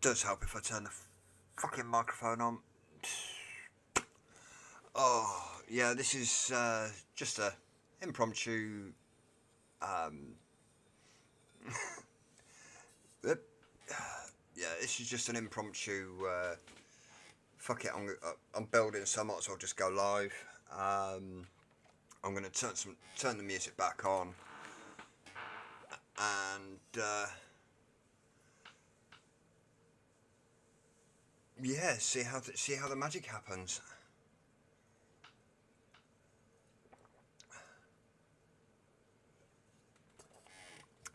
does help if I turn the fucking microphone on. Oh, yeah, this is just a impromptu. Yeah, this is just an impromptu. Fuck it, I'm building, so I might as well just go live. I'm gonna turn the music back on, and yeah, see how the magic happens.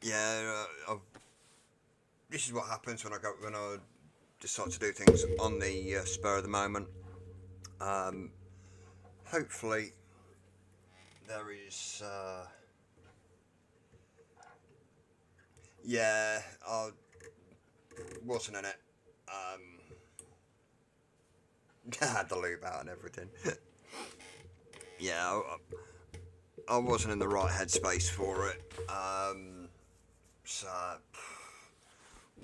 Yeah, this is what happens when I decide to do things on the spur of the moment. Hopefully, there is. Yeah, I wasn't in it. I had the lube out and everything. Yeah, I wasn't in the right headspace for it. So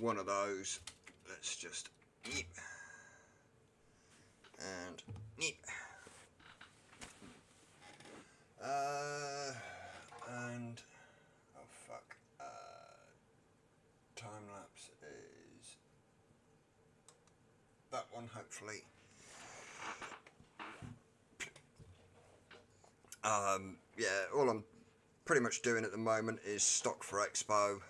one of those. Let's just eep and eep. And oh fuck. Time lapse is that one, hopefully. Yeah, all I'm pretty much doing at the moment is stock for Expo.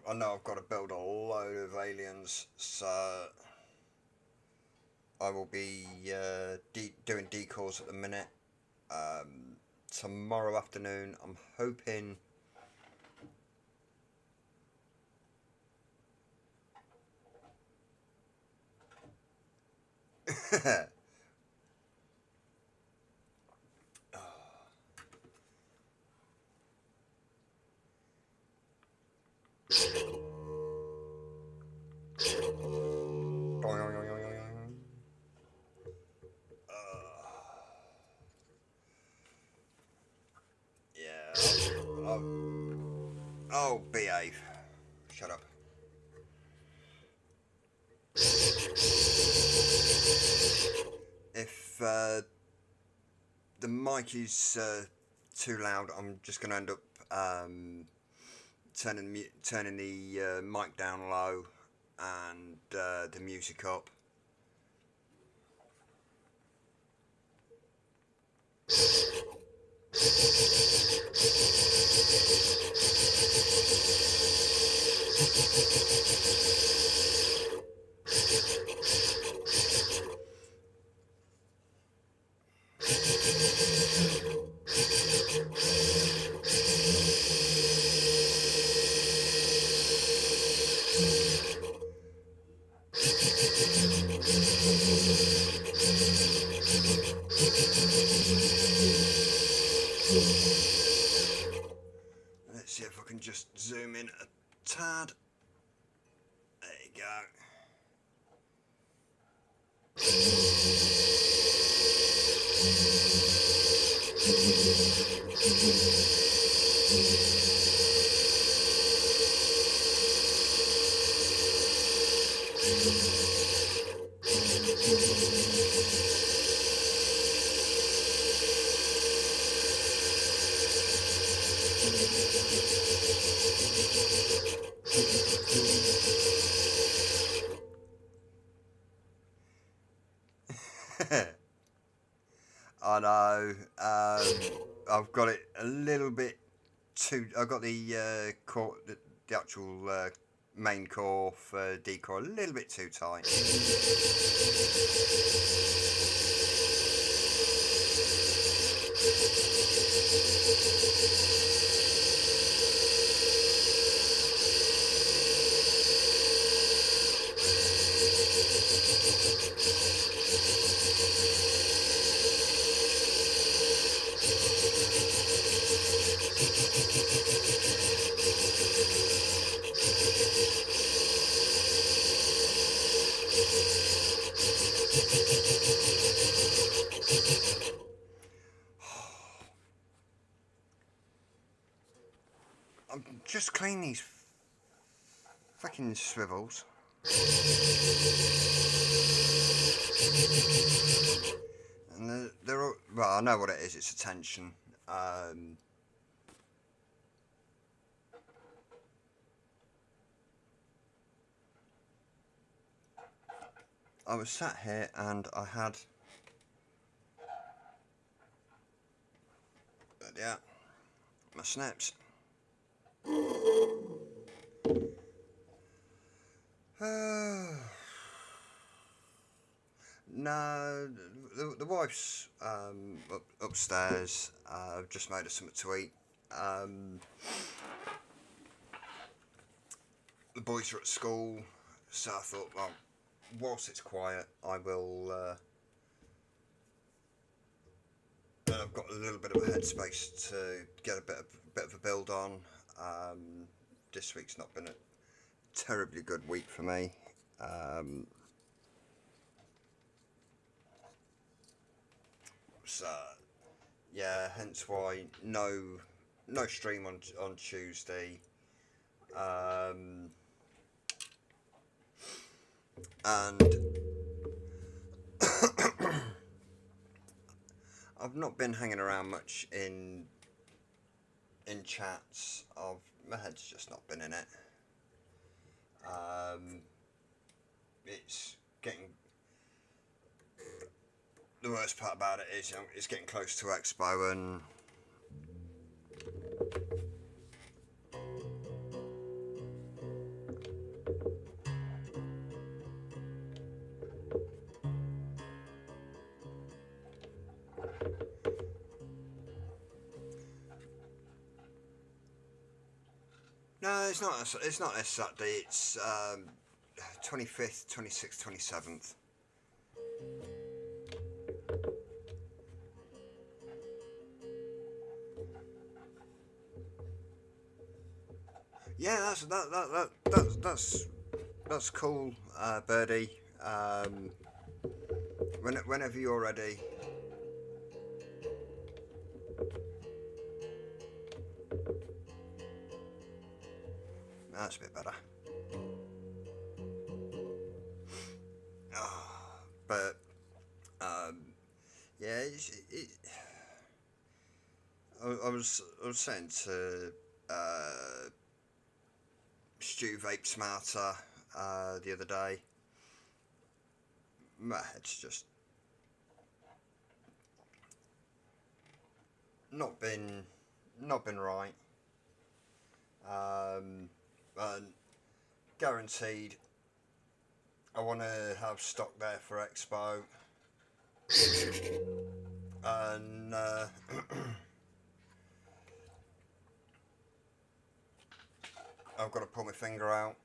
I know I've got to build a load of aliens, so I will be doing decals at the minute. Tomorrow afternoon, I'm hoping. Oh, behave. Shut up. If the mic is too loud, I'm just going to end up turning the mic down low and the music up. Let's see if I can just zoom in a tad. There you go. I know. I've got it a little bit too. I've got the core, the actual main core for decor a little bit too tight. just clean these fucking swivels. And they're all, well, I know what it is. It's a tension. I was sat here and I had, yeah, my snips. No, the wife's upstairs. I've just made her something to eat. The boys are at school, so I thought, well, whilst it's quiet, I will. I've got a little bit of a headspace to get a bit of a build on. This week's not been a terribly good week for me. So yeah, hence why no stream on Tuesday. And I've not been hanging around much in chats. My head's just not been in it. It's getting, the worst part about it is it's getting close to Expo, and no, it's not. It's not this Saturday. It's 25th, 26th, 27th. Yeah, that's cool, Birdie. Whenever you're ready. That's a bit better. Oh, but yeah, I was saying to Stu Vape Smarter the other day. My head's just not been right. And guaranteed, I want to have stock there for Expo. And I've got to pull my finger out.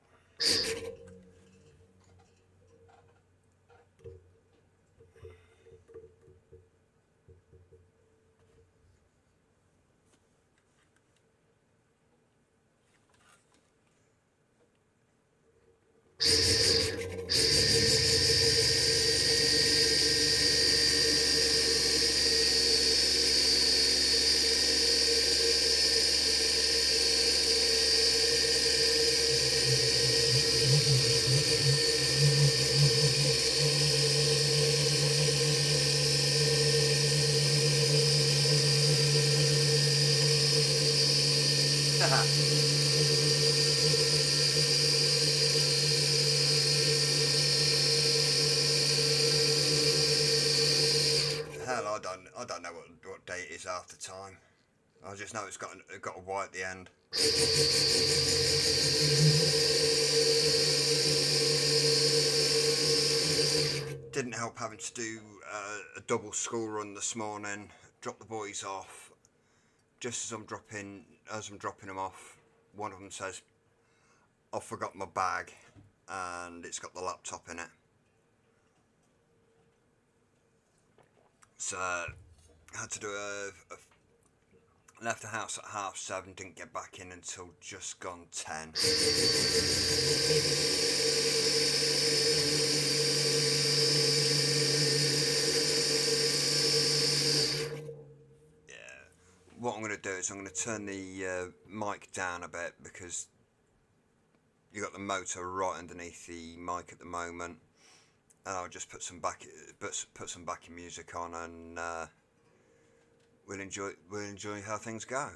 Hell, I don't know what day it is half the time. I just know it's got a Y at the end. Didn't help having to do a double school run this morning. Drop the boys off. Just as I'm dropping them off, one of them says, "I forgot my bag," and it's got the laptop in it. So I had to do left the house at 7:30, didn't get back in until just gone 10. Yeah, what I'm going to do is I'm going to turn the mic down a bit because you got the motor right underneath the mic at the moment, and I'll just put some backing music on, and we'll enjoy how things go.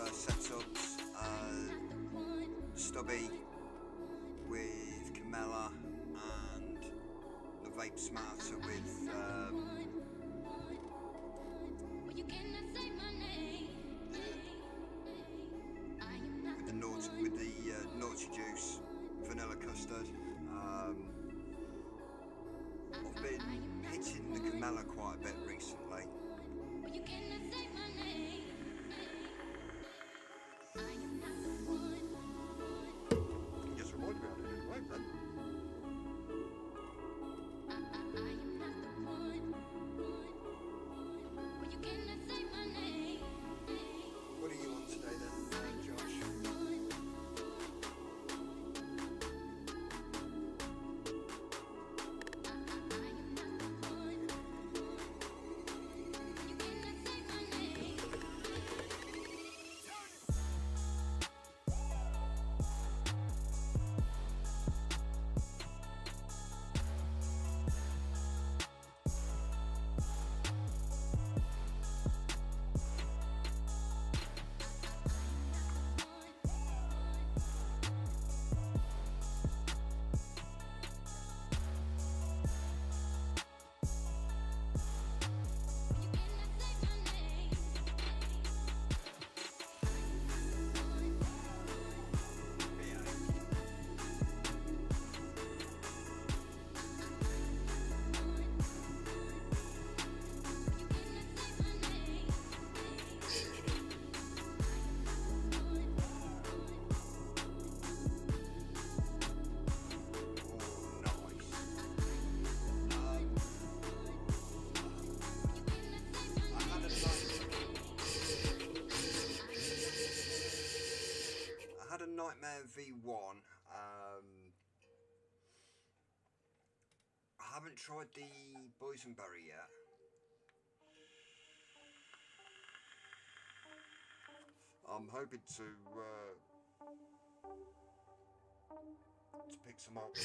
Setups, stubby with Camella and the vape smarter with naughty juice, vanilla custard. I've been hitting the Camella quite a bit recently. Just remind me of it anyway, then. What do you want today then, Josh? Nightmare V1. I haven't tried the boysenberry yet. I'm hoping to pick some up.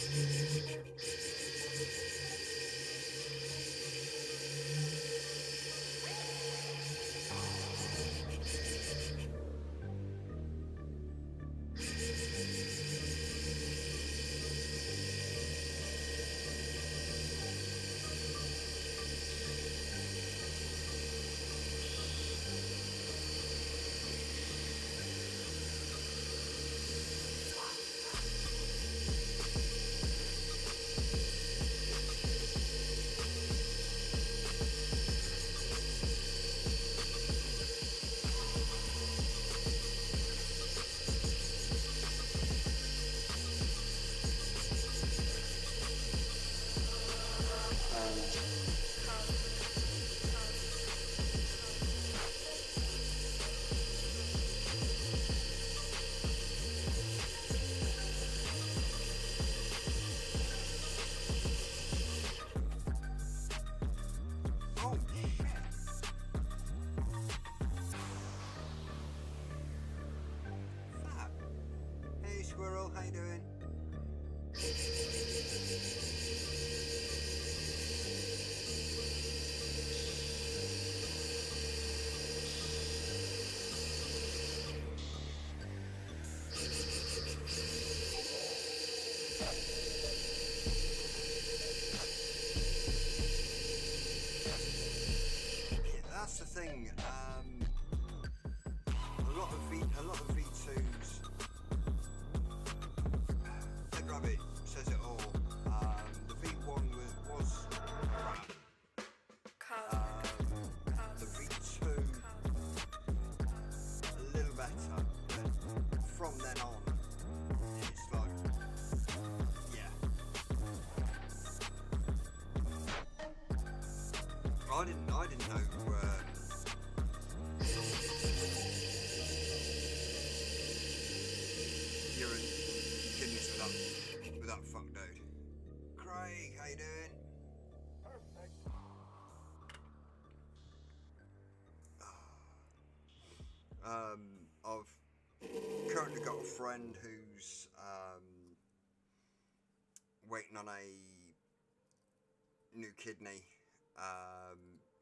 I didn't know. You're in kidneys with that fuck dude. Craig, how you doing? I've currently got a friend who's waiting on a new kidney.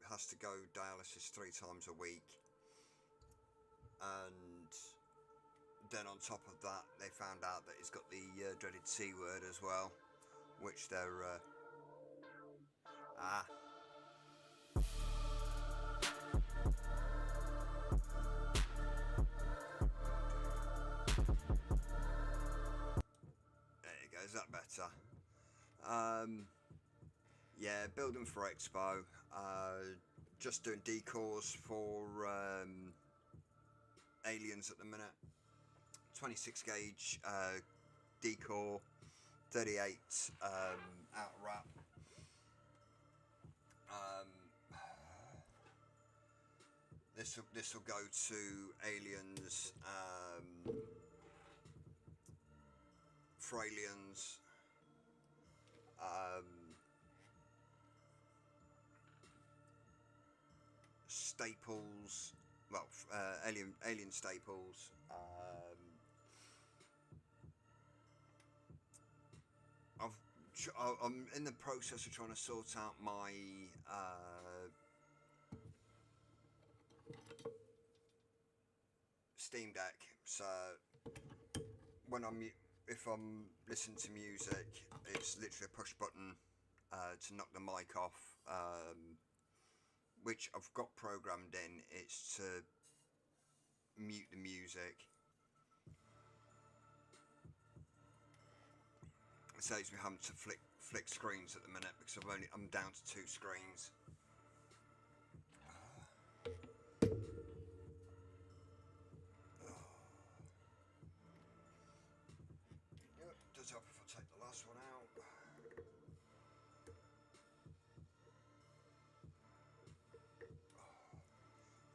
Has to go dialysis 3 times a week, and then on top of that, they found out that he's got the dreaded C word as well, which they're there you go. Is that better? Yeah, building for Expo. Just doing decors for aliens at the minute. 26 gauge decor, 38 out wrap. This will go to aliens, for aliens. Staples, well, alien staples. I'm in the process of trying to sort out my Steam Deck. So if I'm listening to music, it's literally a push button to knock the mic off. Which I've got programmed in. It's to mute the music. It saves me having to flick screens at the minute because I'm down to 2 screens. Yep, does help if I take the last one out.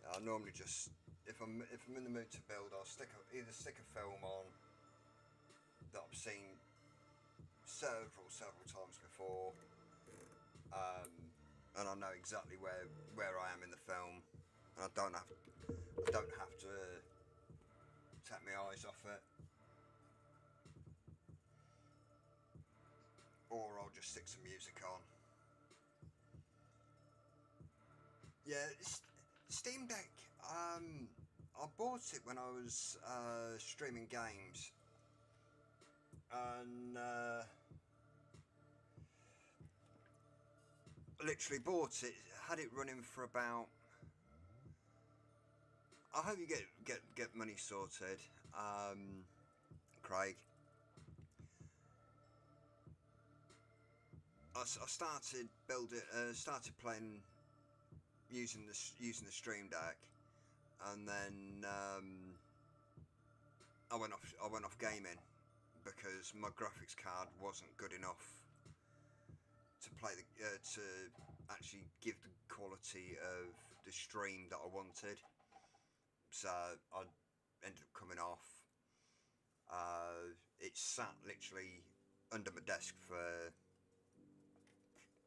I normally just, if I'm in the mood to build, I'll either stick a film on that I've seen several times before, and I know exactly where I am in the film, and I don't have to take my eyes off it, or I'll just stick some music on. Yeah. Steam Deck, I bought it when I was streaming games, and literally bought it, had it running for about. I hope you get money sorted, Craig. I started playing. Using the Stream Deck, and then I went off gaming because my graphics card wasn't good enough to play to actually give the quality of the stream that I wanted. So I ended up coming off. It sat literally under my desk for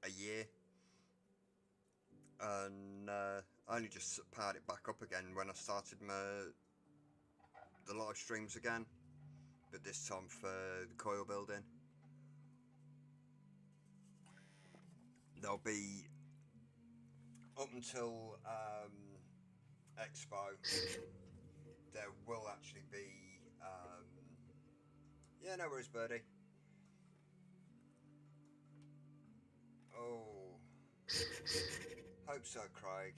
a year. And I only just powered it back up again when I started the live streams again, but this time for the coil building. There'll be up until Expo. There will actually be. Yeah, no worries, birdie. Oh. Hope so, Craig.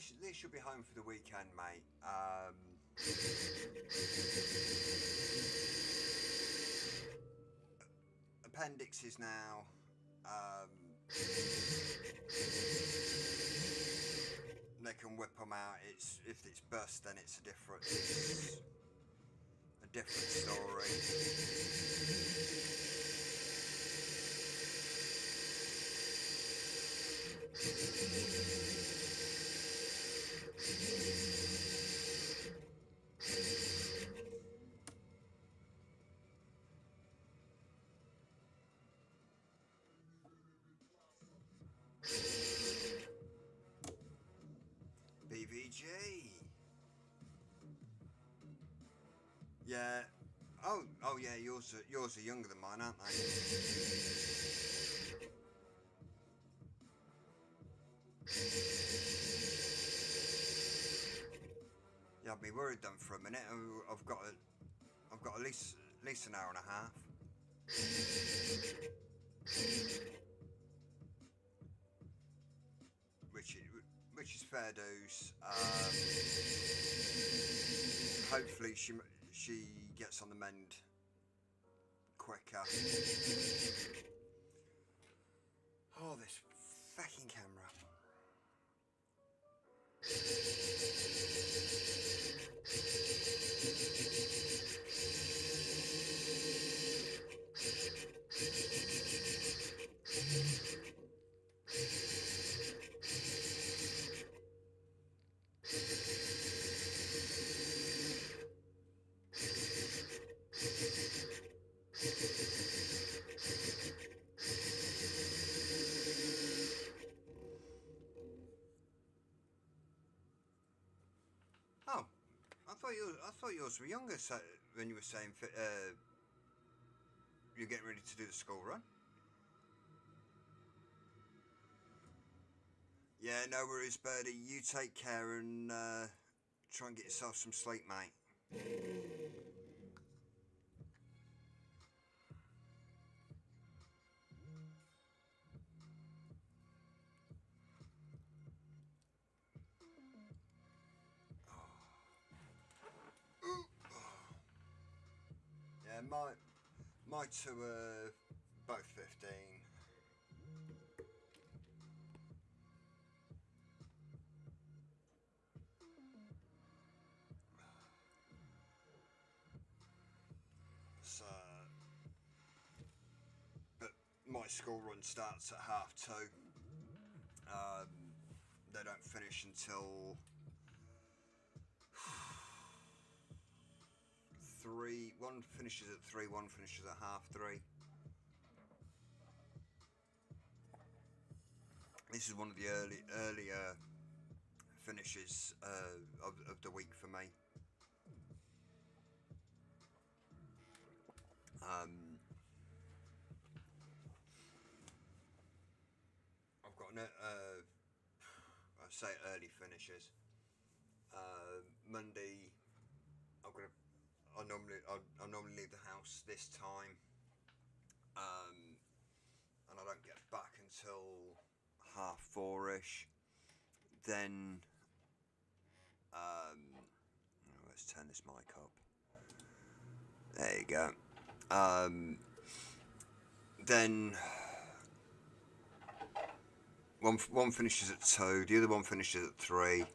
This should be home for the weekend, mate. Appendixes now. They can whip them out. If it's burst, then it's a different story. BVG. Yeah. Oh yeah. Yours are younger than mine, aren't they? You had me worried then for a minute. I've got at least an hour and a half. Which is fair dues. Hopefully she gets on the mend quicker. Oh, this fucking camera. Oh, I thought yours were younger. So when you were saying you're getting ready to do the school run. Yeah, no worries, Birdie. You take care and try and get yourself some sleep, mate. Yeah, my two are both 15. So, but my school run starts at 2:30. They don't finish until 3. One finishes at 3. One finishes at 3:30. This is one of the earlier finishes of the week for me. I've got I say early finishes. Monday, I normally leave the house this time, and I don't get back until 4:30ish. Then, let's turn this mic up. There you go. Then one finishes at 2, the other one finishes at 3.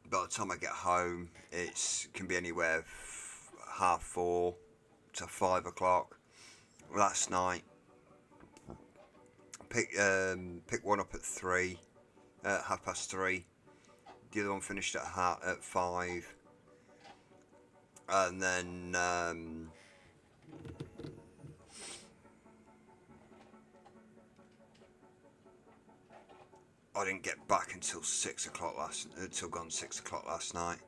By the time I get home, it can be anywhere 4:30 to 5 o'clock. Last night, pick one up at 3, 3:30. The other one finished at 5, and then I didn't get back until 6 o'clock gone 6 o'clock last night.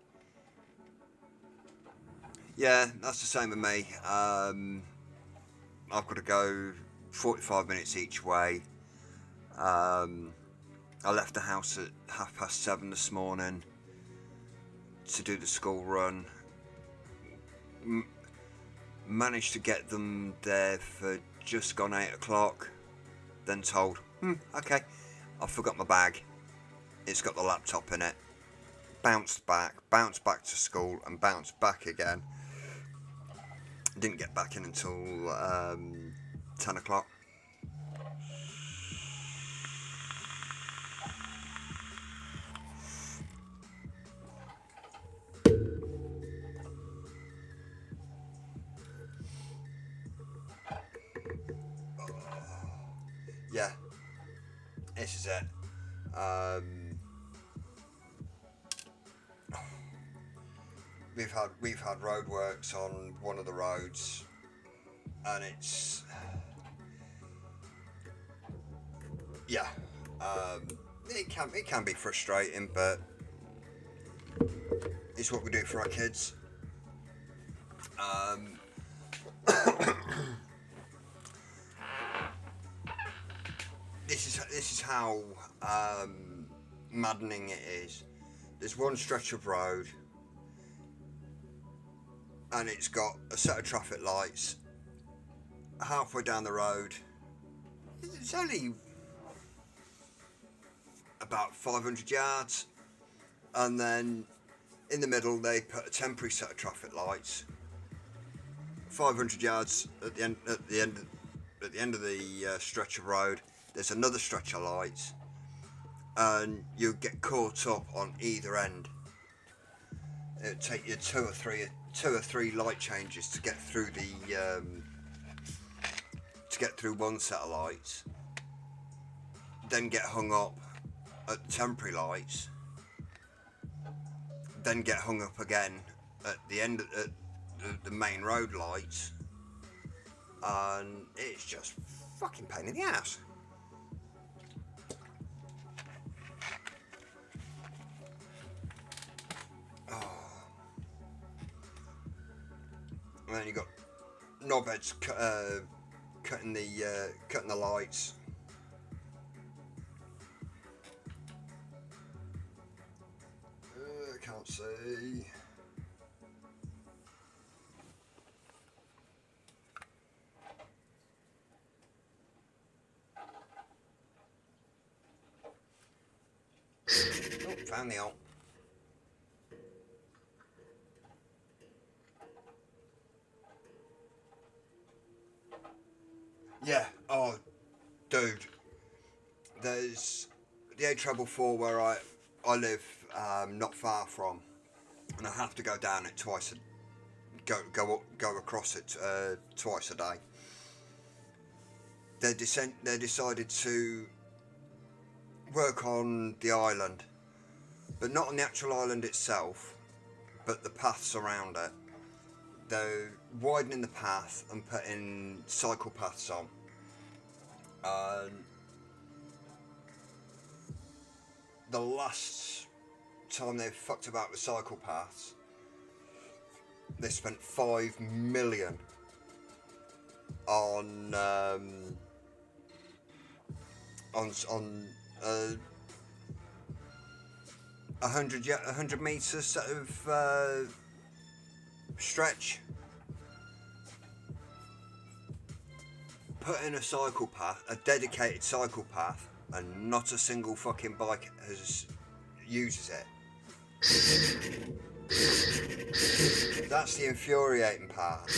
Yeah, that's the same with me. I've got to go 45 minutes each way. I left the house at 7:30 this morning to do the school run. Managed to get them there for just gone 8 o'clock. Then told, okay, I forgot my bag. It's got the laptop in it. Bounced back to school, and bounced back again. Didn't get back in until 10 o'clock. Yeah, this is it. We've had roadworks on one of the roads, and it's it can be frustrating, but it's what we do for our kids. This is how maddening it is. There's one stretch of road, and it's got a set of traffic lights. Halfway down the road, it's only about 500 yards, and then in the middle they put a temporary set of traffic lights. 500 yards at the end of the stretch of road, there's another stretch of lights, and you get caught up on either end. It'd take you two or three light changes to get through one set of lights, then get hung up at temporary lights, then get hung up again at the end at the main road lights, and it's just fucking pain in the ass. And then you got knobheads cutting the lights. I can't see. Oh, found the alt. Yeah, oh, dude. There's the A444 where I live, not far from, and I have to go down it twice. Go across it twice a day. They decided to work on the island, but not on the actual island itself, but the paths around it. They're widening the path and putting cycle paths on. The last time they fucked about with cycle paths, they spent 5 million on 100 meters set of stretch. Put in a cycle path, a dedicated cycle path, and not a single fucking bike uses it. That's the infuriating part.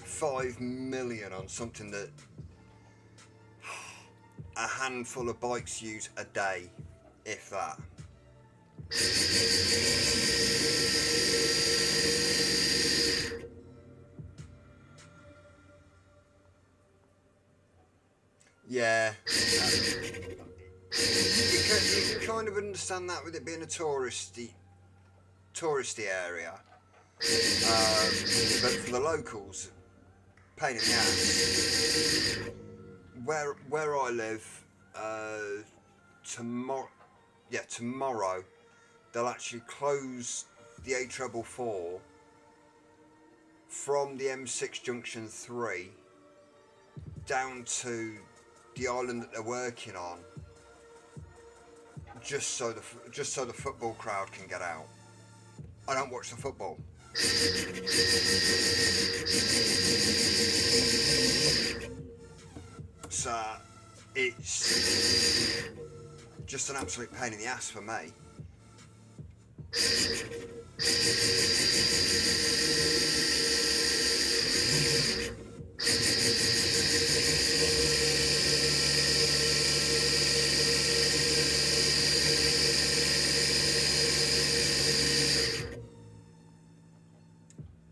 $5 million on something that a handful of bikes use a day, if that. Yeah. You can kind of understand that with it being a touristy area. But for the locals, pain in the ass. Where I live, tomorrow they'll actually close the A444 from the M6 junction 3 down to the island that they're working on, just so the football crowd can get out. I don't watch the football. So it's just an absolute pain in the ass for me.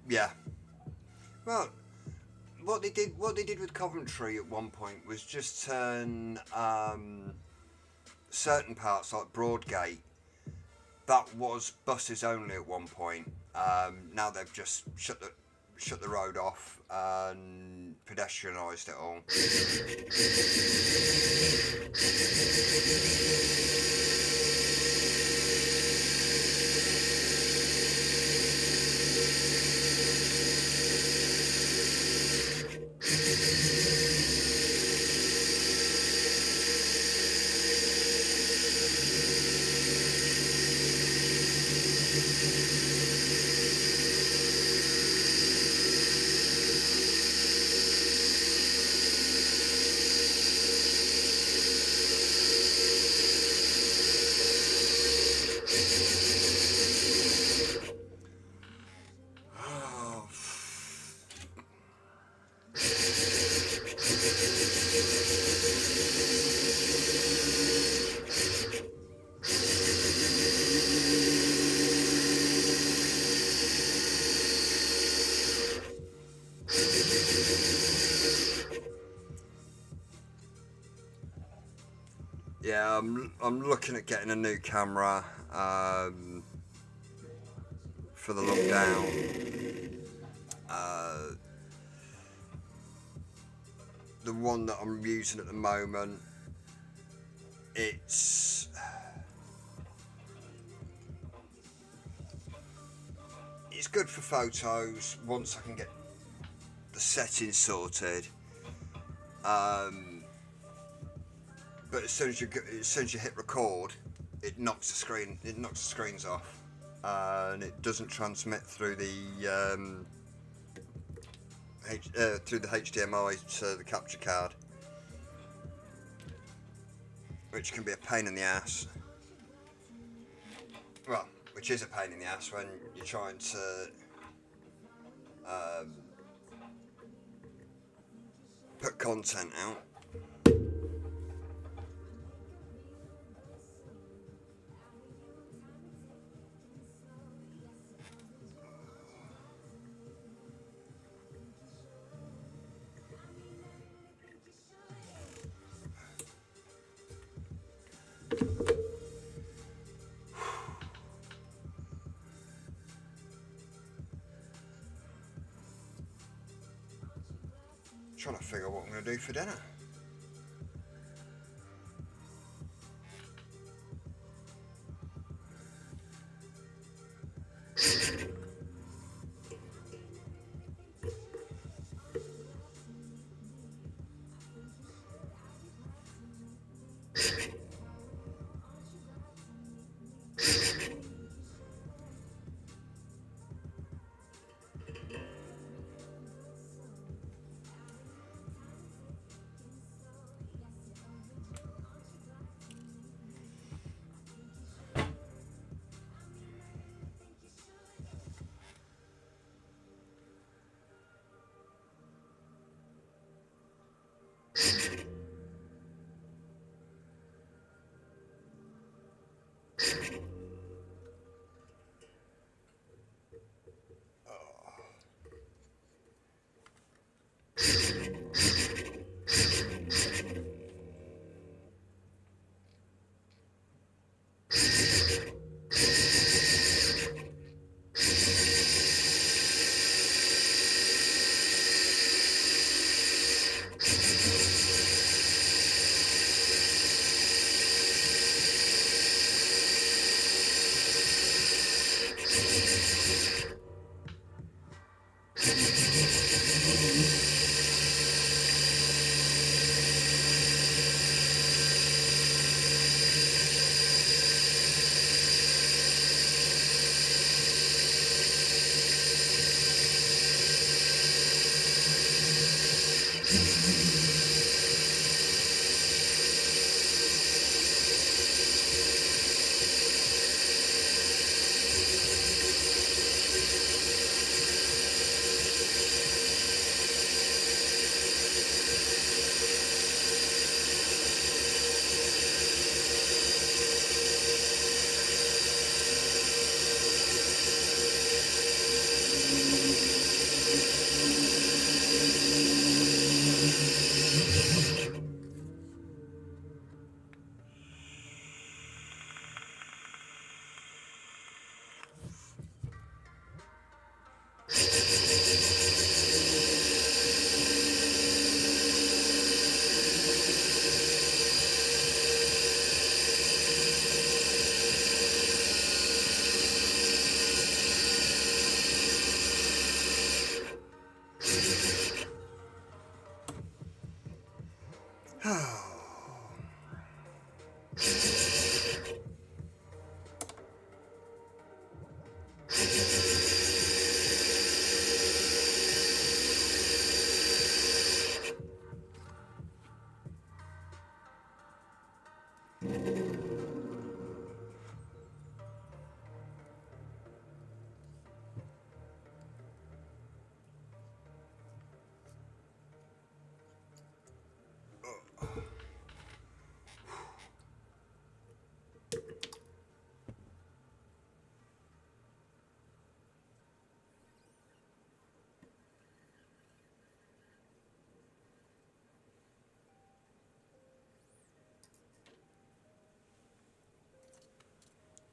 Yeah. Well, what they did with Coventry at one point was just turn certain parts like Broadgate. That was buses only at one point. Now they've just shut the road off and pedestrianised it all. Yeah, I'm looking at getting a new camera for the lockdown. The one that I'm using at the moment, it's good for photos once I can get the settings sorted. But as soon as you hit record, it knocks the screens off, and it doesn't transmit through the HDMI to the capture card, which can be a pain in the ass. Well, which is a pain in the ass when you're trying to put content out. Trying to figure out what I'm going to do for dinner.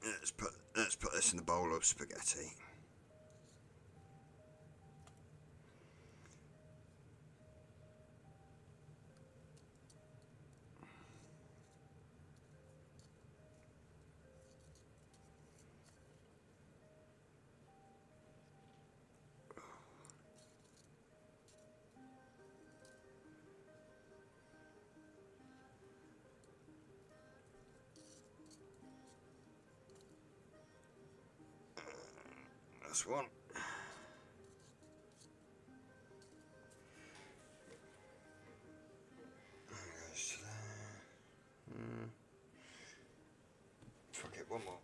let's put this in the bowl of spaghetti. That's one. Fuck it, one more.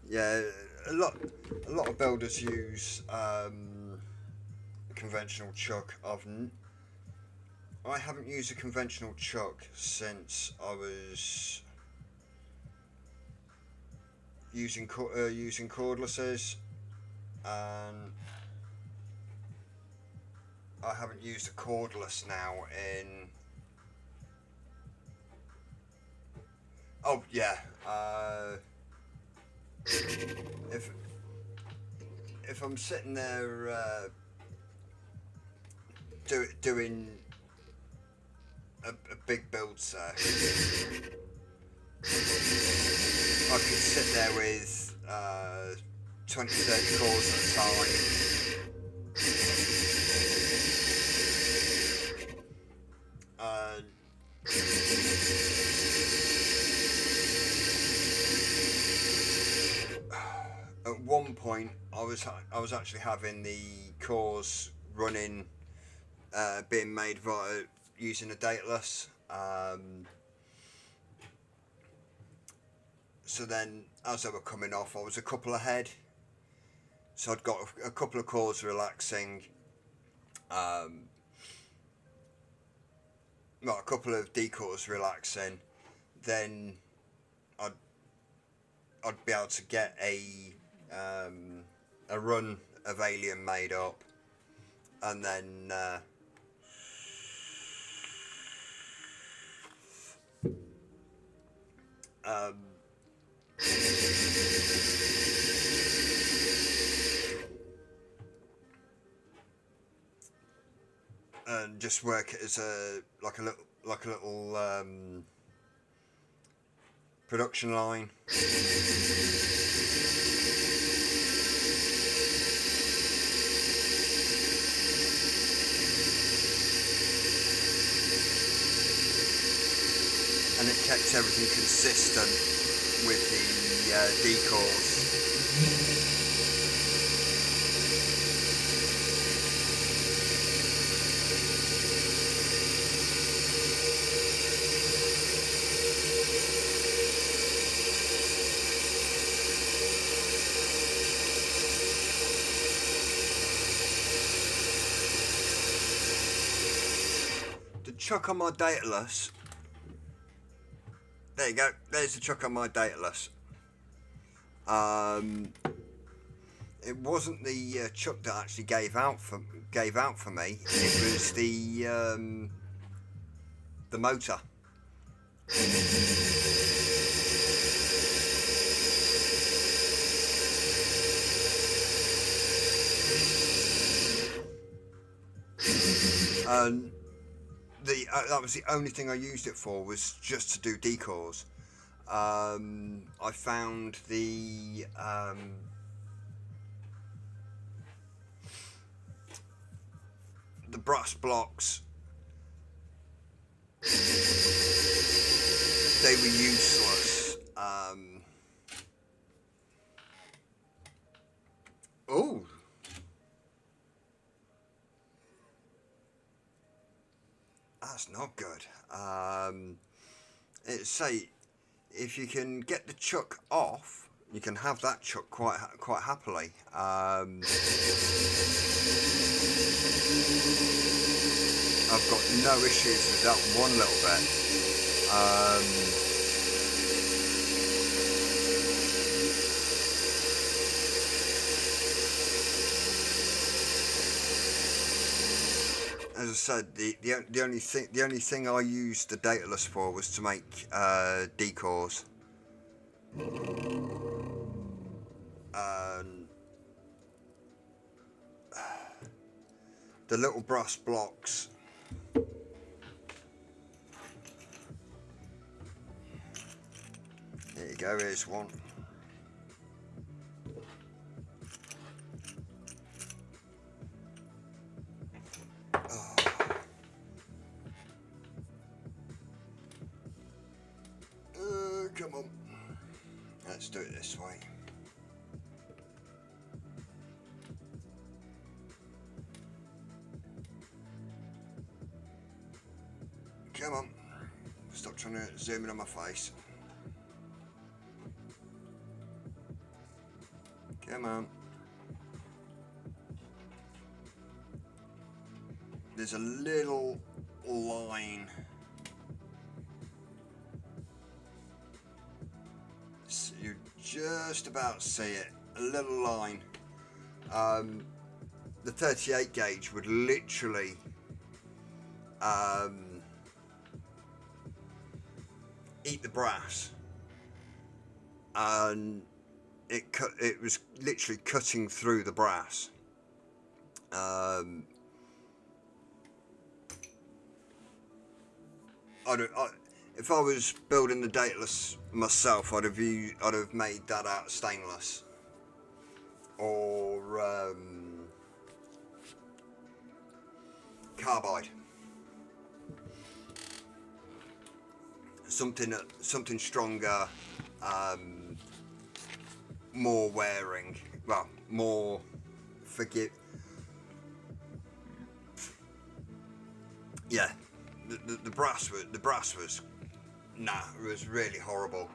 Yeah, a lot of builders use conventional chuck. I haven't used a conventional chuck since I was using cordlesses, and I haven't used a cordless now in. Oh yeah. If I'm sitting there doing a big build sesh, I could sit there with 20-30 cores at a time. At one point, I was actually having the cores running, being made via using a dateless. So then, as they were coming off, I was a couple ahead. So I'd got a couple of cores relaxing, a couple of decors relaxing. Then I'd be able to get a run of alien made up, and then and just work it as a little production line. And it kept everything consistent with the decors. The chuck on my dateless. There you go. There's the chuck on my dateless. It wasn't the chuck that actually gave out for me. It was the motor. And that was the only thing I used it for, was just to do decors. I found the brass blocks. They were useless. Oh. That's not good. It say if you can get the chuck off, you can have that chuck quite happily. I've got no issues with that one little bit. As I said, the only thing I used the dataless for was to make decors. And the little brass blocks. There you go, here's one. Oh. Come on. Let's do it this way. Come on. Stop trying to zoom in on my face. Come on. There's a little line. So you just about see it. A little line. The 38 gauge would literally eat the brass, and it was literally cutting through the brass. If I was building the dataless myself, I'd have made that out of stainless or carbide. Something stronger, more wearing, well, more forgive. Yeah, the brass was nah, it was really horrible.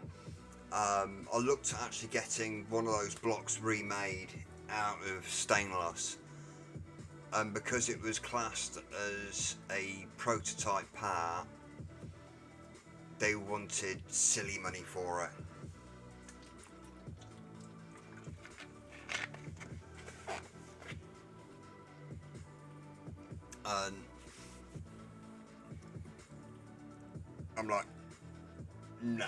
I looked at actually getting one of those blocks remade out of stainless, and because it was classed as a prototype part, they wanted silly money for it. And I'm like, nah.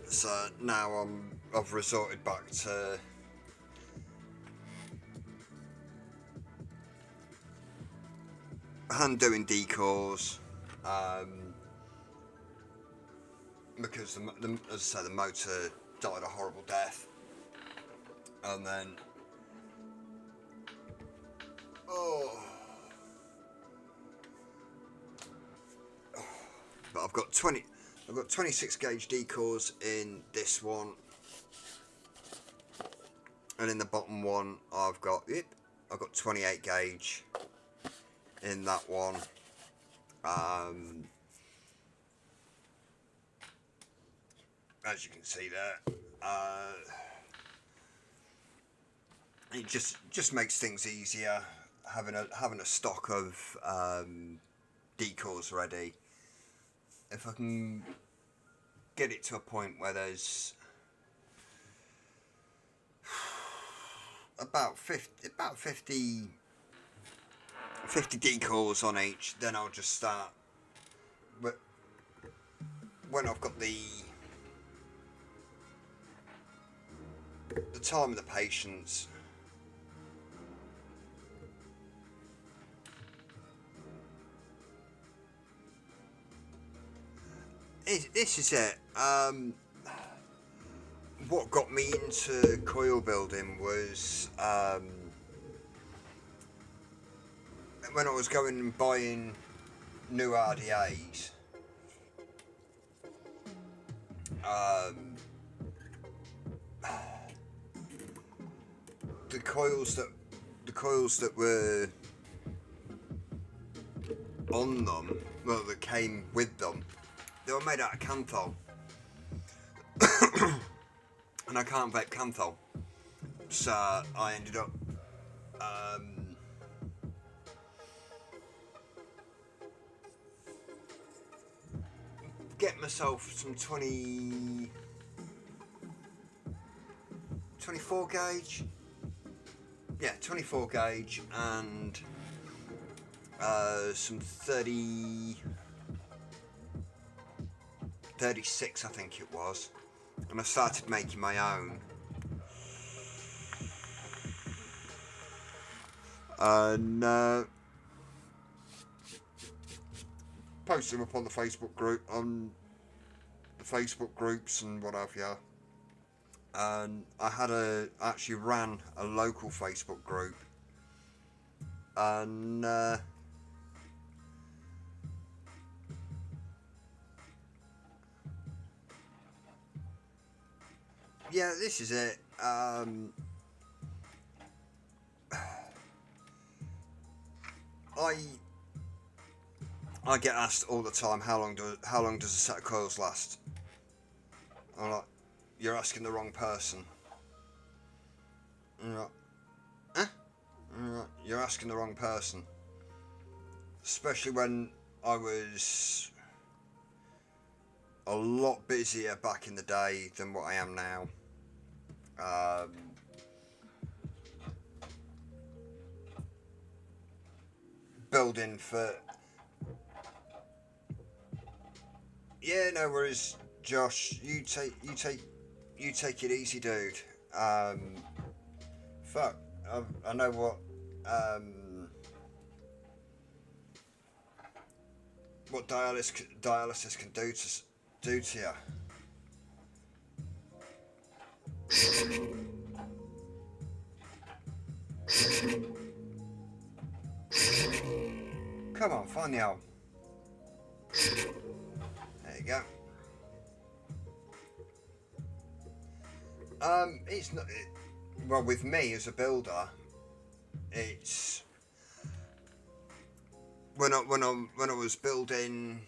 So now I've resorted back to hand doing decors, because as I say, the motor died a horrible death, and then but I've got 26 gauge decors in this one, and in the bottom one I've got 28 gauge in that one. As you can see there, it just makes things easier having a stock of decors ready. If I can get it to a point where there's about 50 decors on each, then I'll just start. But when I've got the time and the patience, this is it. What got me into coil building was when I was going and buying new RDAs. The coils that were on them, well, that came with them, they were made out of canthal. And I can't vape canthal. So I ended up getting myself some 24 gauge. Yeah, 24 gauge and some 36 I think it was, and I started making my own, and posted them up on the Facebook group, on the Facebook groups and what have you. And I actually ran a local Facebook group, and yeah, this is it. I get asked all the time, how long does a set of coils last? I'm like, you're asking the wrong person. I'm like, eh? I'm like, you're asking the wrong person. Especially when I was a lot busier back in the day than what I am now. Building for... Yeah, no worries, Josh. You take it easy, dude. Fuck. I know what dialysis can do to you. Come on, find the owl. There you go. It's not. Well, with me as a builder, it's when I was building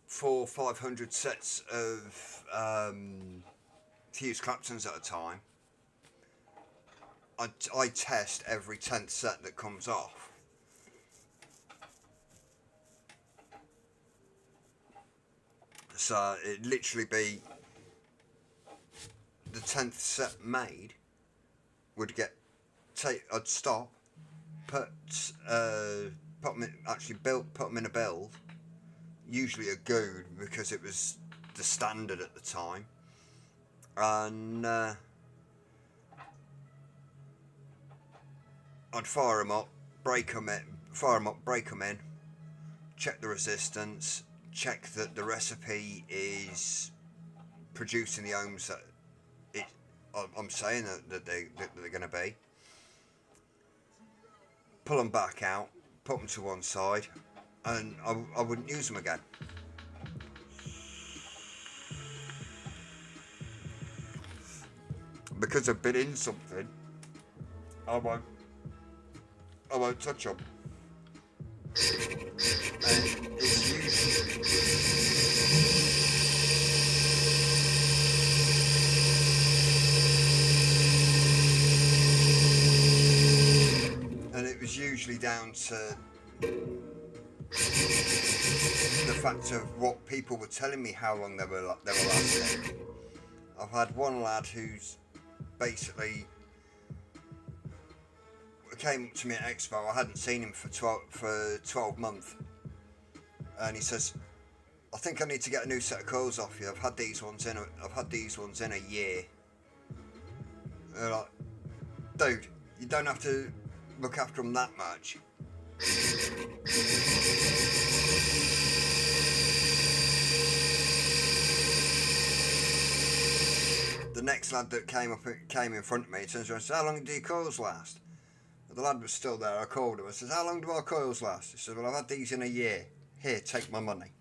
400-500 sets of fused Claptons at a time. I test every 10th set that comes off. So it'd literally be the 10th set made would I'd stop, put them in a build, usually a good because it was the standard at the time, and I'd fire them up, break them in, check the resistance, check that the recipe is producing the ohms that I'm saying that they're going to be. Pull them back out, put them to one side, and I wouldn't use them again. Because I've been in something, I won't touch them. And it's usually down to the fact of what people were telling me how long they were lasting. I've had one lad who's basically came up to me at Expo. I hadn't seen him for 12 months, and he says, "I think I need to get a new set of coils off you. I've had these ones in a year." And they're like, "Dude, you don't have to look after them that much." The next lad that came in front of me turns around and says, "How long do your coils last?" The lad was still there. I called him. I said, "How long do our coils last?" He said, "Well, I've had these in a year. Here, take my money."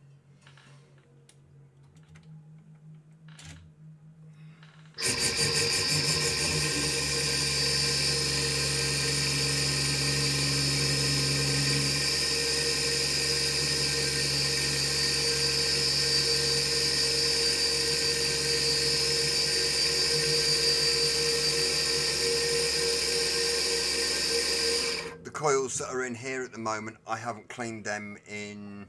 coils that are in here at the moment, I haven't cleaned them in...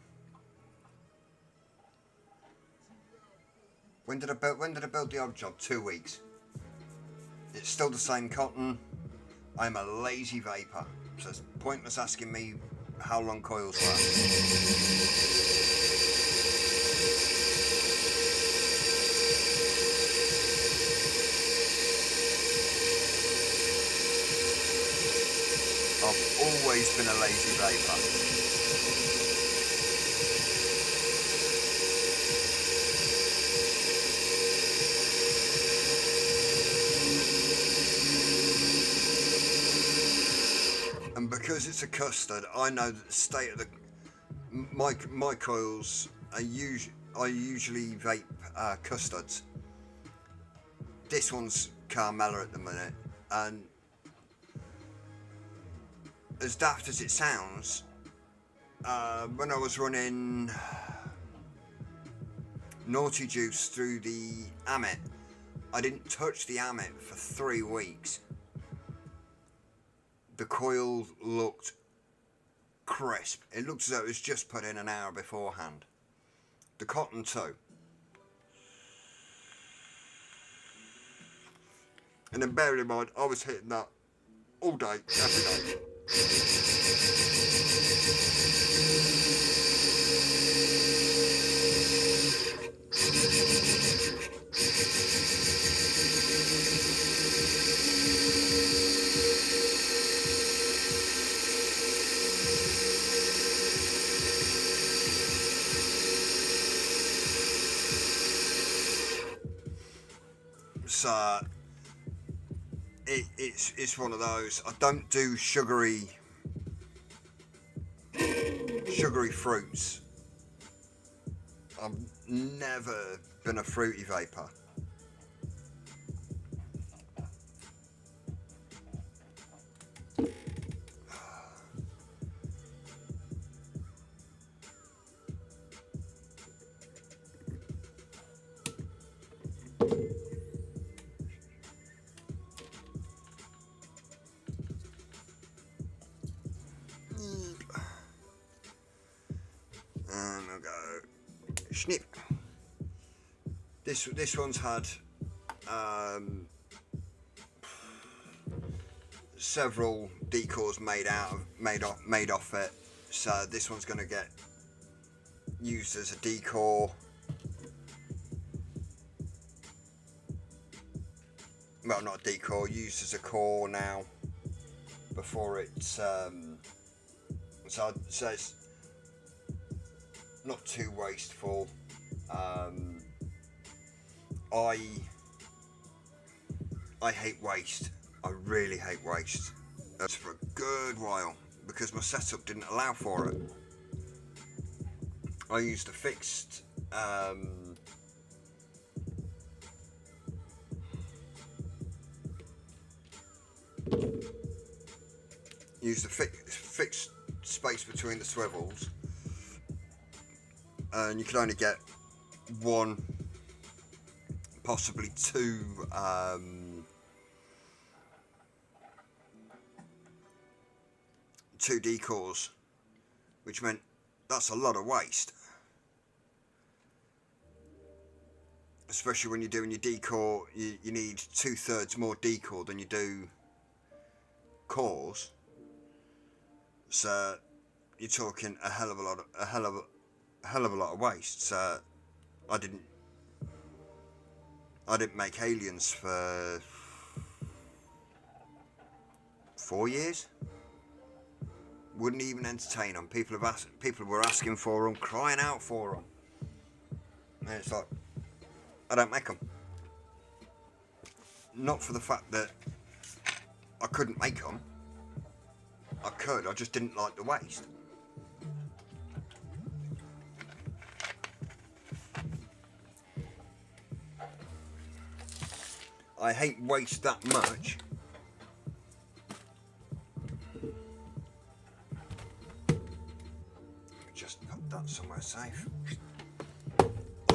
When did I build the odd job? 2 weeks. It's still the same cotton. I'm a lazy vapor, so it's pointless asking me how long coils last. I've always been a lazy vapor. And because it's a custard, I know that the state of my coils are I usually vape custards. This one's caramella at the minute, and as daft as it sounds, when I was running Naughty Juice through the Amit, I didn't touch the Amit for 3 weeks. The coil looked crisp. It looked as though it was just put in an hour beforehand. The cotton too. And then bearing in mind, I was hitting that all day, every day. So it's one of those. I don't do sugary fruits. I've never been a fruity vapor. And I'll go snip. This one's had several decors made off it, so this one's going to get used as a decor. Well, not a decor, used as a core now. Before it's so it's not too wasteful. I hate waste. I really hate waste. That's for a good while because my setup didn't allow for it. I used a fixed fixed space between the swivels, and you can only get one, possibly two decors, which meant that's a lot of waste, especially when you're doing your decor. You need 2/3 more decor than you do cores, so you're talking a hell of a lot of waste. So I didn't make aliens for 4 years. Wouldn't even entertain them. People were asking for them, crying out for them, and it's like, I don't make them. Not for the fact that I couldn't make them. I could, I just didn't like the waste. I hate waste that much. Just put that somewhere safe.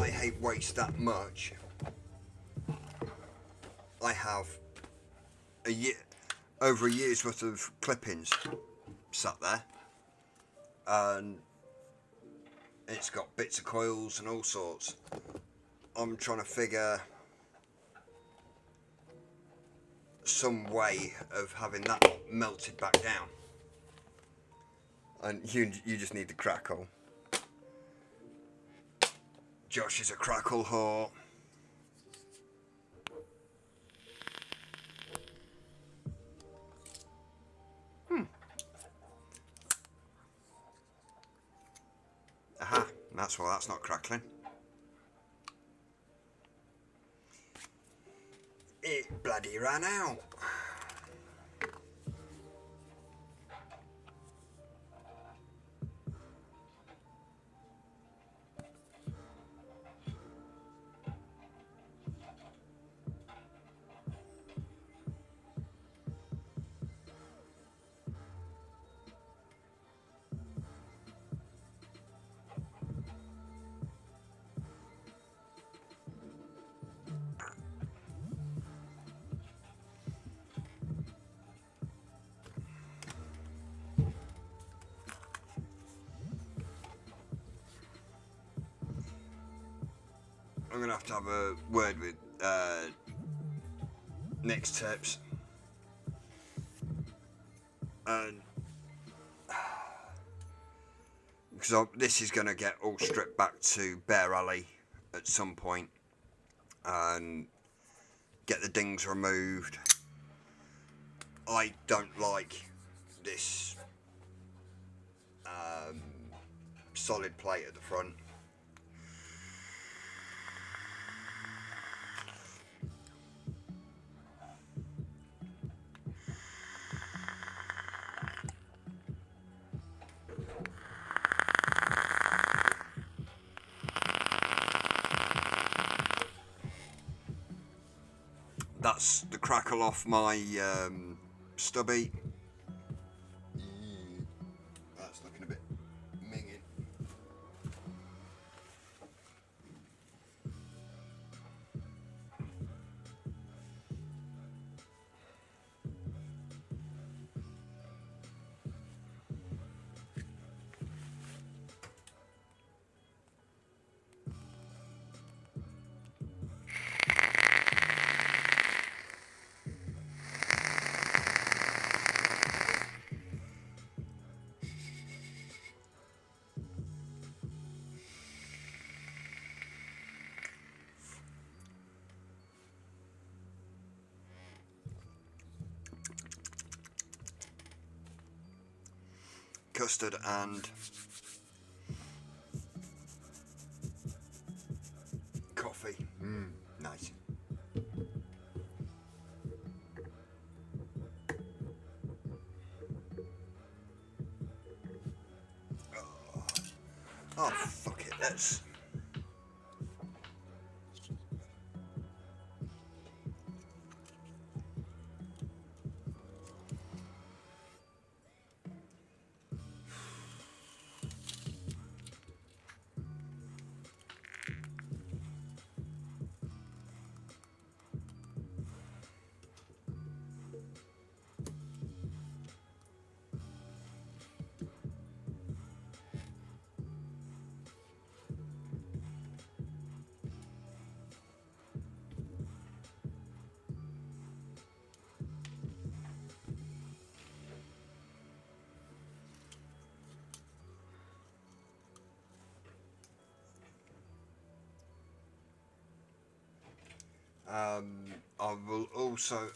I hate waste that much. I have over a year's worth of clippings sat there, and it's got bits of coils and all sorts. I'm trying to figure some way of having that melted back down, and you just need the crackle. Josh is a crackle whore. Aha, that's why that's not crackling. It bloody ran out. I'm going to have a word with Nick's tips. And because this is going to get all stripped back to Bear Alley at some point and get the dings removed. I don't like this solid plate at the front. That's the crackle off my stubby. That's looking a bit minging. Custard and coffee. Nice. Oh, fuck it, let's...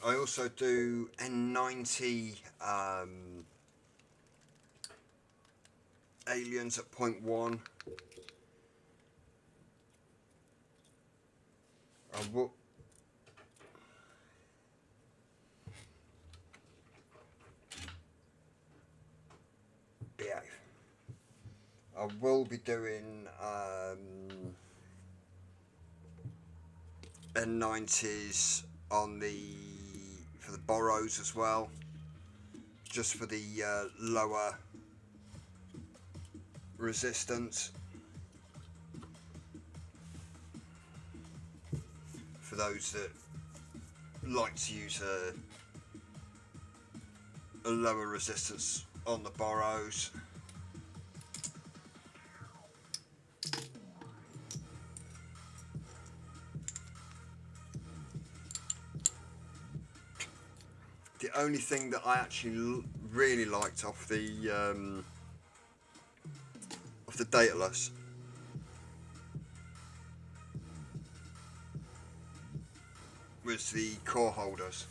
I also do N90 aliens at 0.1. I will behave. I will be doing N90s on for the borrows as well, just for the lower resistance, for those that like to use a lower resistance on the burrows. The only thing that I actually really liked off the Daedalus was the core holders.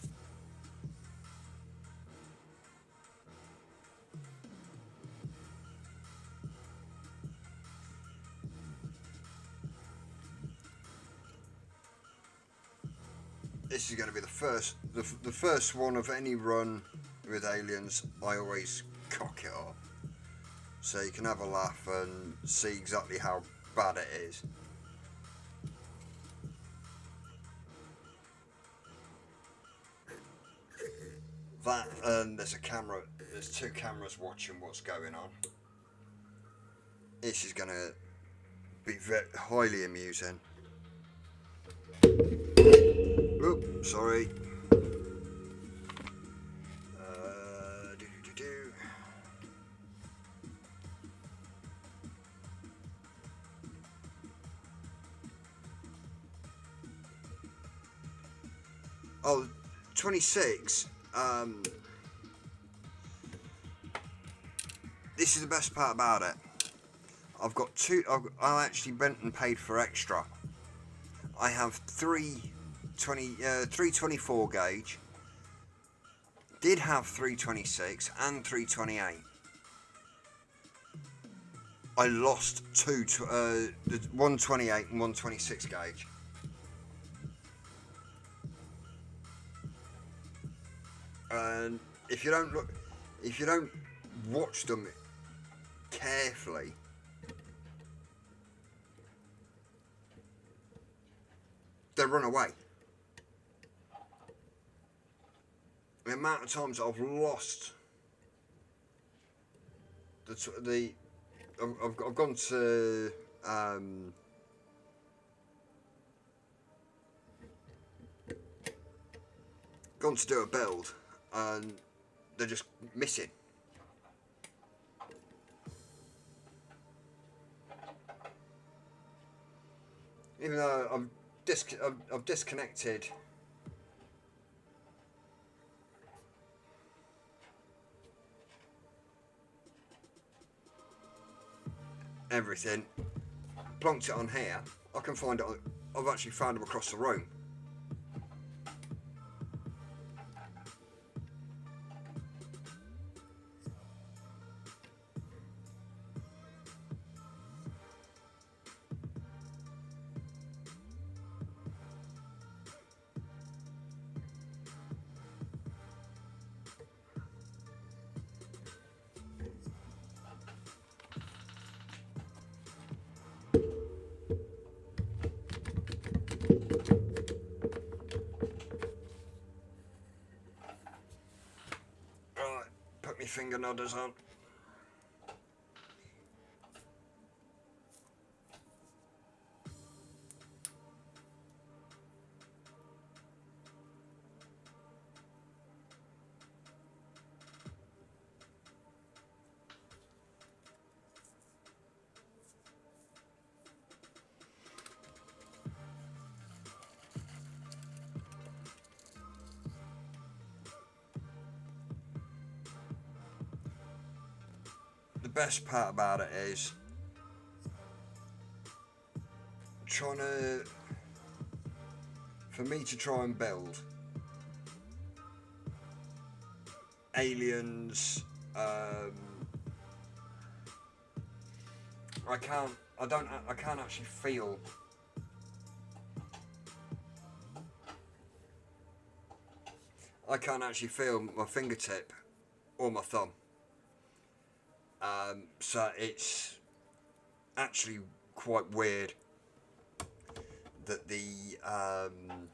This is going to be the first one of any run with aliens. I always cock it up so you can have a laugh and see exactly how bad it is. That and there's two cameras watching what's going on. This is going to be highly amusing. Oop, sorry. Oh, 26. This is the best part about it. I've got I actually went and paid for extra. I have 324 gauge. Did have 326 and 328. I lost the 128 and 126 gauge. And if you don't watch them carefully, they run away. The amount of times I've lost I've gone to do a build and they're just missing. Even though I've disconnected everything, plonked it on here, I can find it. I've actually found them across the room. Right, put my finger nodders on. The best part about it is for me to try and build aliens. I can't actually feel. I can't actually feel my fingertip or my thumb. So it's actually quite weird that I'm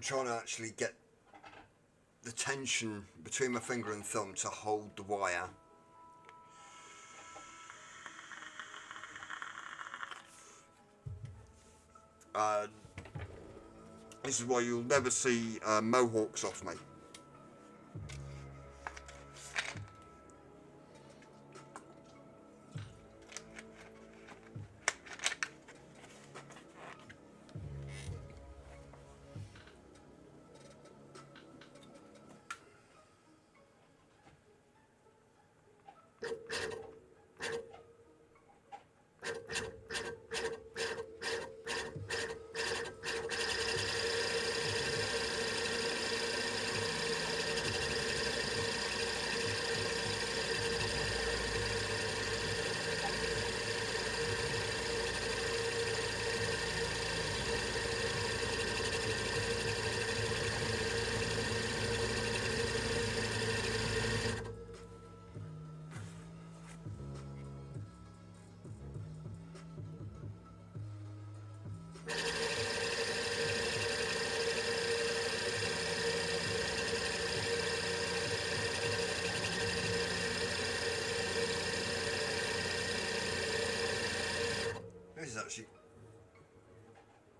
trying to actually get the tension between my finger and thumb to hold the wire. This is why you'll never see mohawks off me.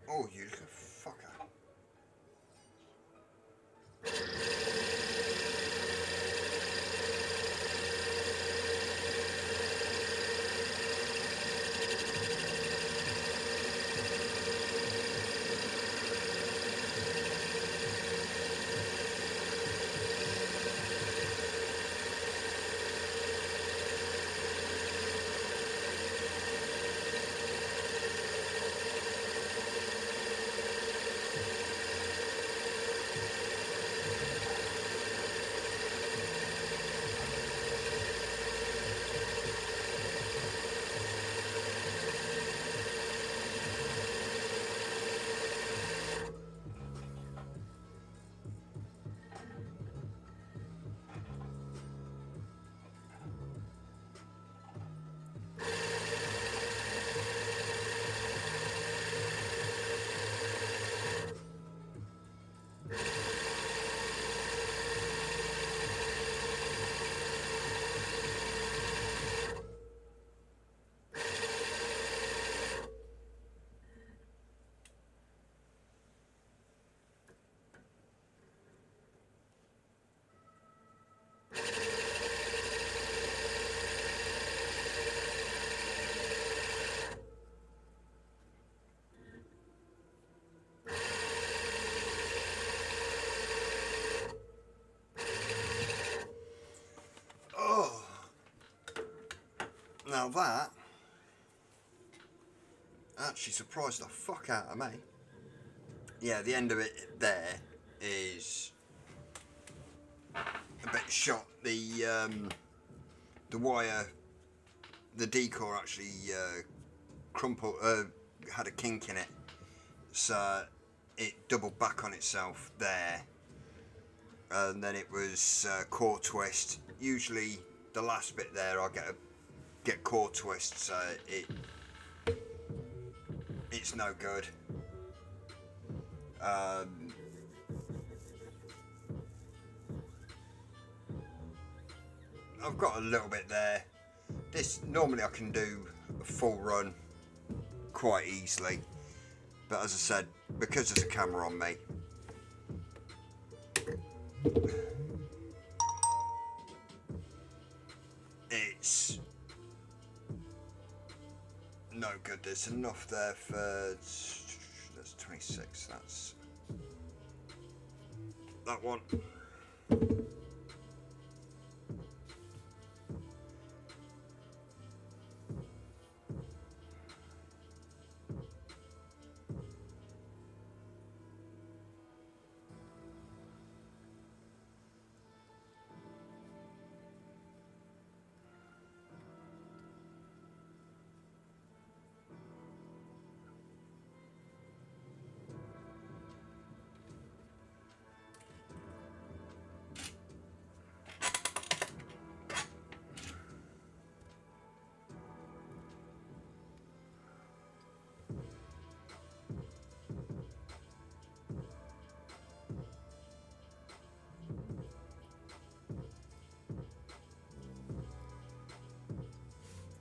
Oh, you little fucker. Oh, now that actually surprised the fuck out of me. Yeah, the end of it there is a bit shot. The wire, the decor actually crumpled, had a kink in it, so it doubled back on itself there, and then it was core twist. Usually the last bit there I get core twist, so it's no good. I've got a little bit there. This normally I can do a full run quite easily, but as I said, because there's a camera on me, it's no good. There's enough there for, that's 26, that's that one.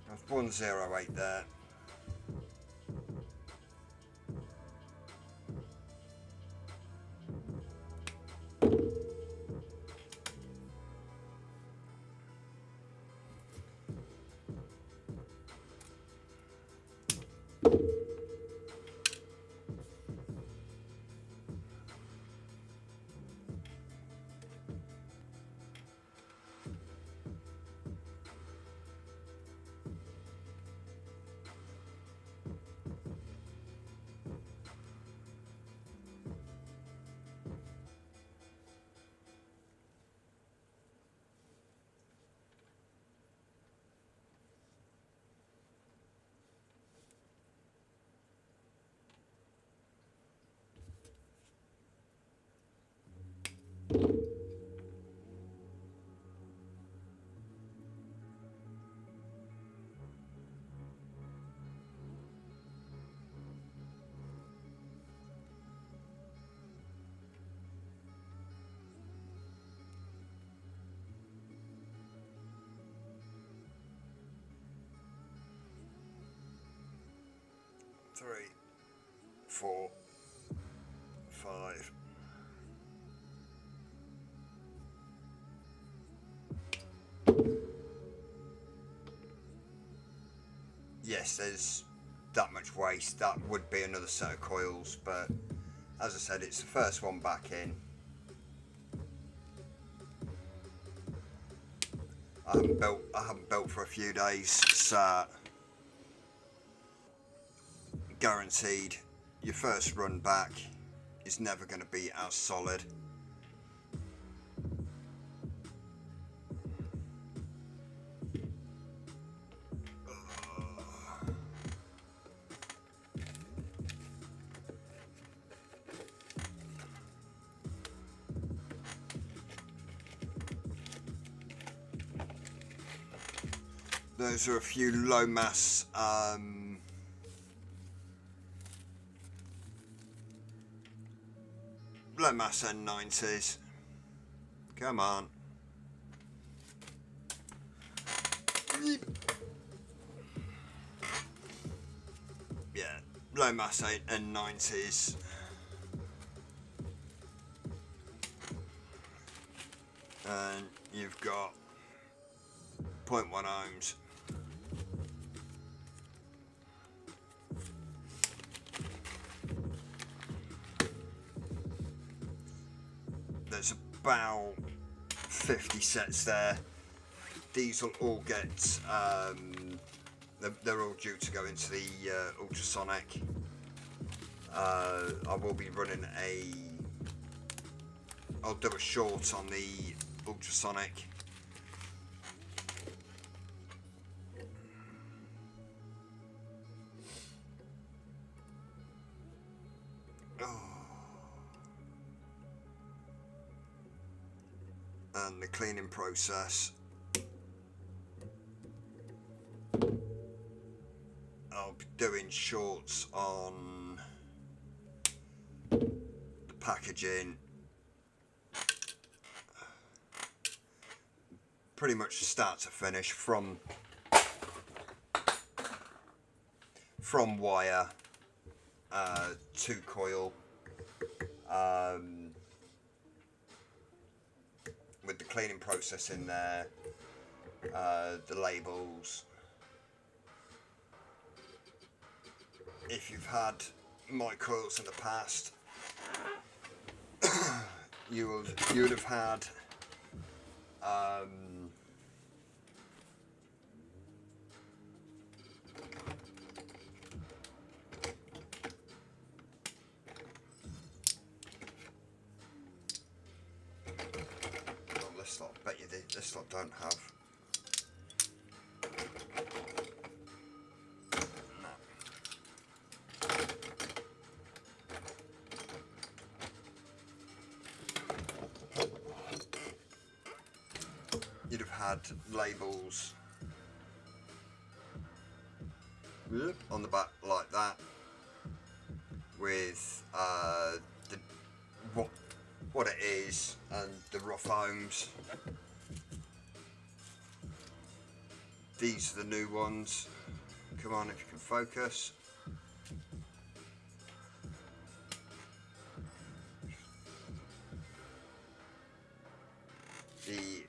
That's 108 there. Three, 4, 5. Yes, there's that much waste. That would be another set of coils, but as I said, it's the first one back in. I haven't built for a few days, so guaranteed your first run back is never going to be as solid. Those are a few low mass N90s. Come on. Yeah, low mass N90s. And you've got 0.1 ohms. There's about 50 sets there. These will all get, they're all due to go into the ultrasonic. I will be running I'll do a short on the ultrasonic. And the cleaning process, I'll be doing shorts on the packaging, pretty much start to finish, from wire to coil, with the cleaning process in there, the labels. If you've had my coils in the past, you would have had this lot, bet you this lot don't have. You'd have had labels on the back like that, with what it is and the rough ohms. These are the new ones. Come on, if you can focus. The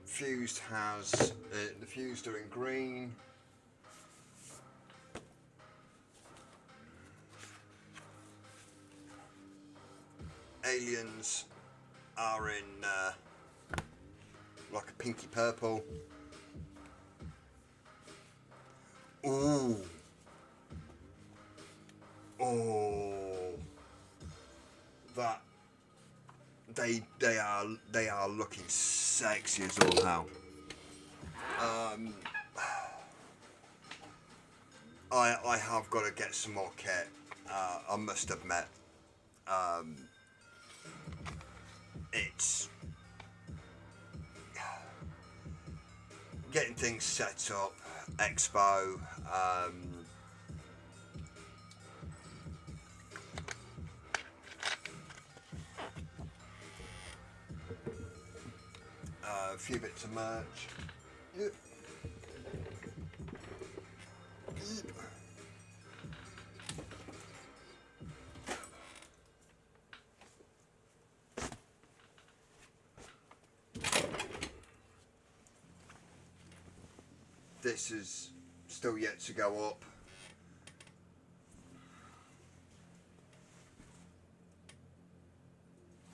fused has the fused are in green. Aliens are in like a pinky purple. Ooh. Oh, that they are looking sexy as all hell. I have got to get some more kit. I must admit. It's getting things set up, expo, a few bits of merch. Yep. this is still yet to go up.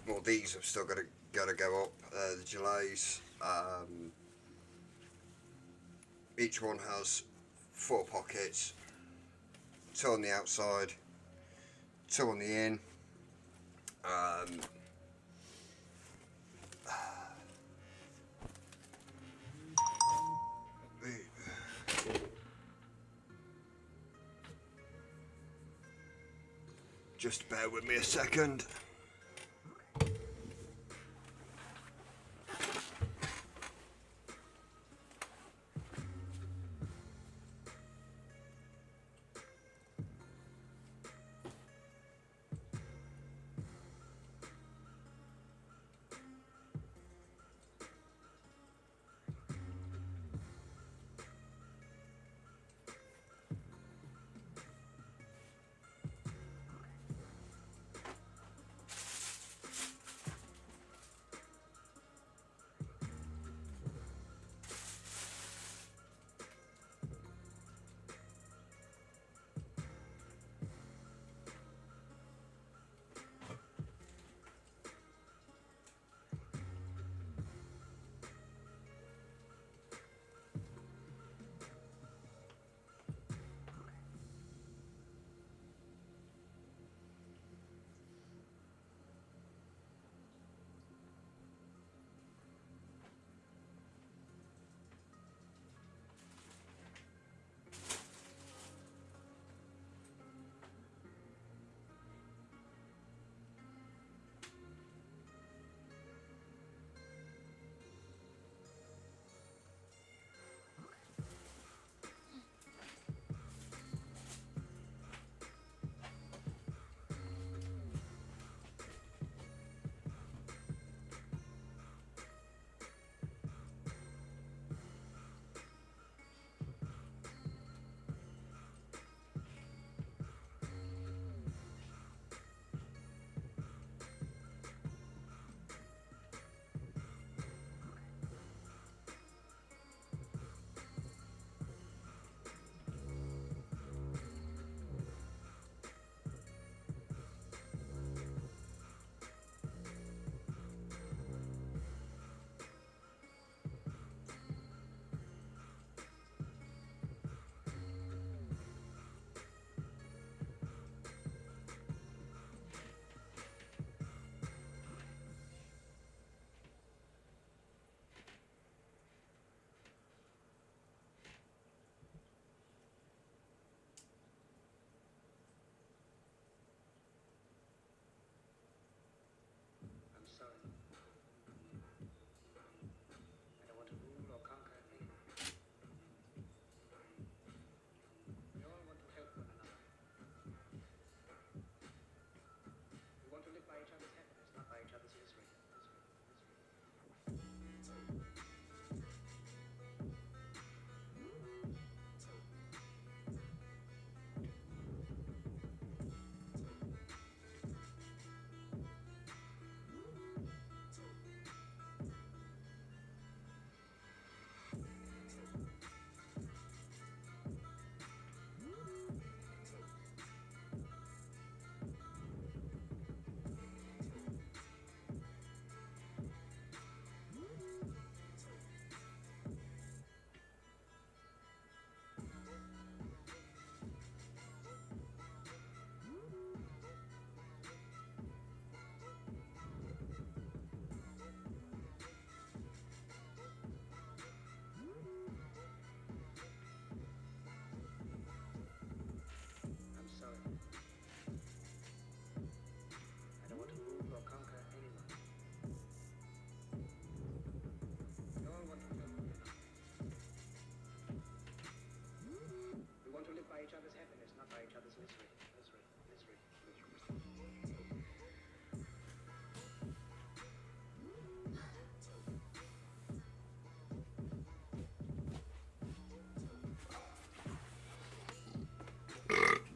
Well, these have still got to go up. The gilets. Each one has 4 pockets, 2 on the outside, 2 on the in. Just bear with me a second.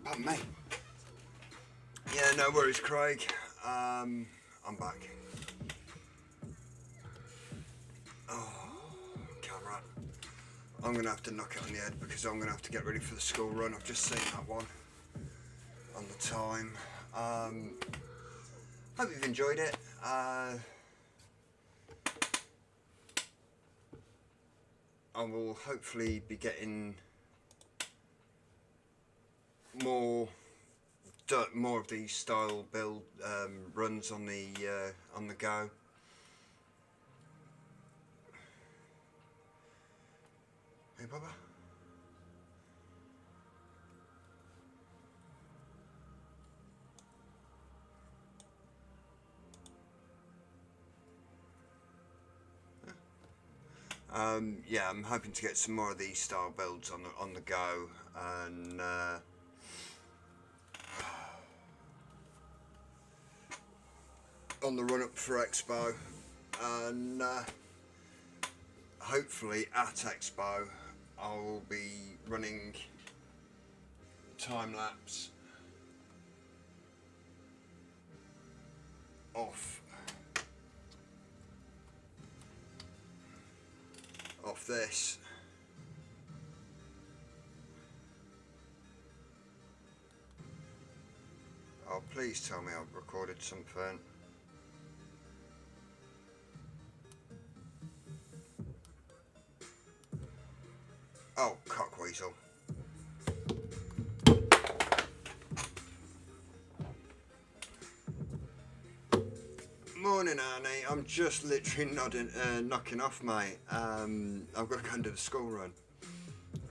Pardon me. Yeah, no worries, Craig. I'm back. Oh, camera. I'm going to have to knock it on the head because I'm going to have to get ready for the school run. I've just seen that one on the time. Hope you've enjoyed it. I will hopefully be getting more of these style build runs on the go. Hey, Baba. Yeah, I'm hoping to get some more of these style builds on the go, and on the run up for Expo, and hopefully at Expo I will be running time lapse off this. Oh, please tell me I've recorded something. Oh, cockweasel. Morning, Annie. I'm just literally knocking off, mate. I've got to go and do the school run.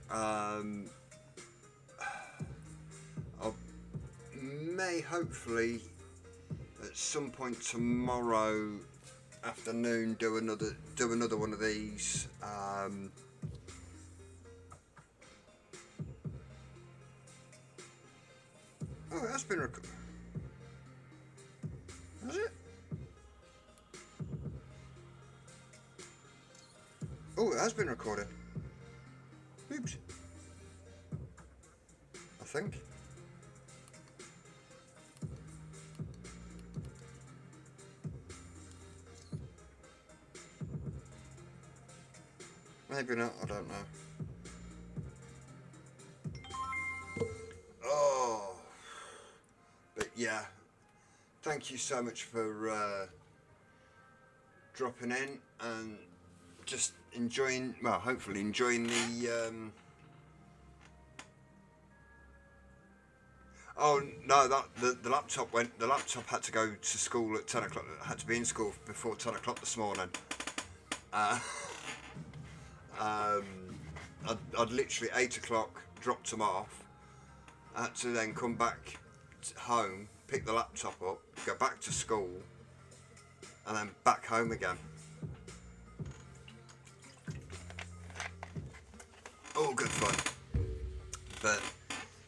I may hopefully at some point tomorrow afternoon do another one of these. Oh, it has been recorded. Has it? Oh, it has been recorded. Oops. I think. Maybe not, I don't know. Oh. But yeah. Thank you so much for dropping in and just enjoying, well, hopefully enjoying the oh no, the laptop had to go to school at 10 o'clock, had to be in school before 10 o'clock this morning. I'd literally 8 o'clock dropped them off. I had to then come back home, pick the laptop up, go back to school, and then back home again. All good fun. But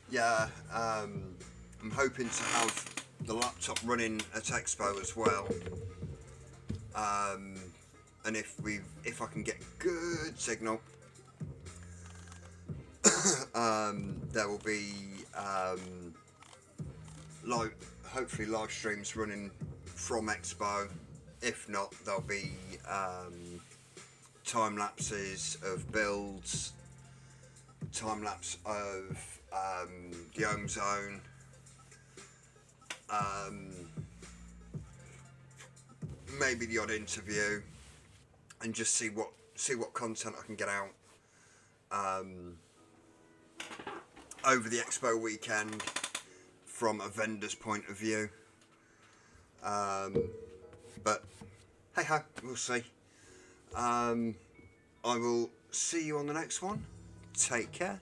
yeah, I'm hoping to have the laptop running at Expo as well. And if I can get good signal, there will be hopefully live streams running from Expo. If not, there'll be time lapses of builds, time lapse of the home zone, maybe the odd interview, and just see what content I can get out over the Expo weekend from a vendor's point of view. But hey ho, we'll see. I will see you on the next one. Take care.